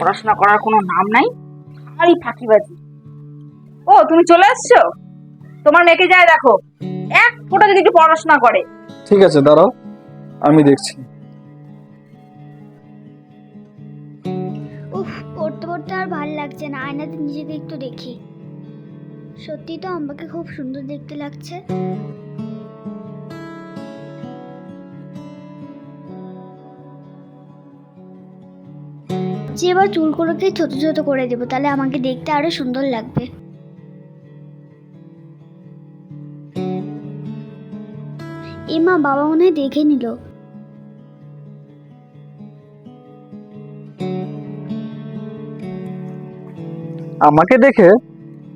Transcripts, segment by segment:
পড়াশোনা করার কোনো নাম নাই, খালি ফাঁকিবাজি। ও তুমি চলে এসছো? তোমার মেয়েকে যায় দেখো, এক ফোঁটা যদি একটু পড়াশোনা করে। ঠিক আছে, দাঁড়াও, আমি দেখছি। উফ, পড়তে পড়তে আর ভালো লাগছে না, আয়নাতে নিজেকে একটু দেখি। সত্যি তো আমাকে খুব সুন্দর দেখতে লাগছে। যে এবার চুলগুলোকে ছোট ছোট করে দেবো, তাহলে আমাকে দেখতে আরো সুন্দর লাগবে। এমা, বাবা মনে হয় দেখে নিল। আমাকে দেখে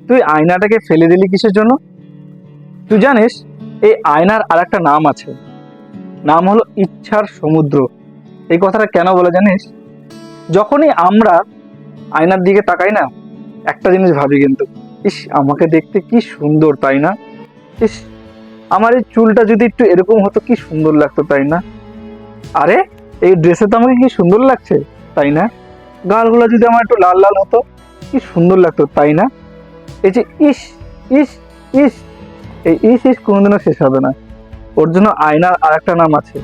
তুই আয়নাটাকে ফেলে দিলি কিসের জন্য? তুই জানিস এই আয়নার আর একটা নাম আছে, নাম হলো ইচ্ছার সমুদ্র। এই কথাটা কেন বলে জানিস? যখনই আমরা আয়নার দিকে তাকাই না, একটা জিনিস ভাবি কিন্তু, ইস আমাকে দেখতে কি সুন্দর, তাই না? ইস আমার এই চুলটা যদি একটু এরকম হতো কি সুন্দর লাগতো, তাই না? আরে এই ড্রেসে তো আমাকে কি সুন্দর লাগছে, তাই না? গালগুলো যদি আমার একটু লাল লাল হতো কি সুন্দর লাগতো, তাই না? এই যে ইস ইস ইস, এই ইস ইস কোনোদিনও শেষ হবে না। ওর জন্য আয়নার আর একটা নাম আছে,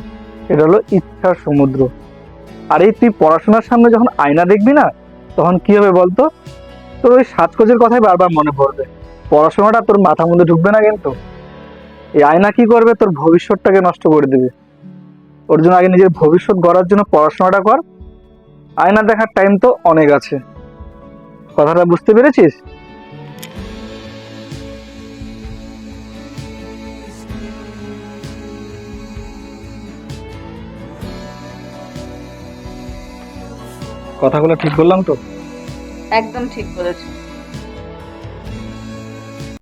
এটা হলো ইচ্ছার সমুদ্র। আর এই তুই পড়াশোনার সামনে যখন আয়না দেখবি না, তখন কি হবে বলতো? তোর ওই সাজগোজের কথাই বারবার মনে পড়বে, পড়াশোনাটা তোর মাথার মধ্যে ঢুকবে না কিন্তু। এই আয়না কি করবে, তোর ভবিষ্যৎটাকে নষ্ট করে দিবে। ওর জন্য আগে নিজের ভবিষ্যৎ গড়ার জন্য পড়াশোনাটা কর। আয়না দেখার টাইম তো অনেক আছে। কথাটা বুঝতে পেরেছিস? কথাগুলো ঠিক বললাম তো? একদম ঠিক বলেছো।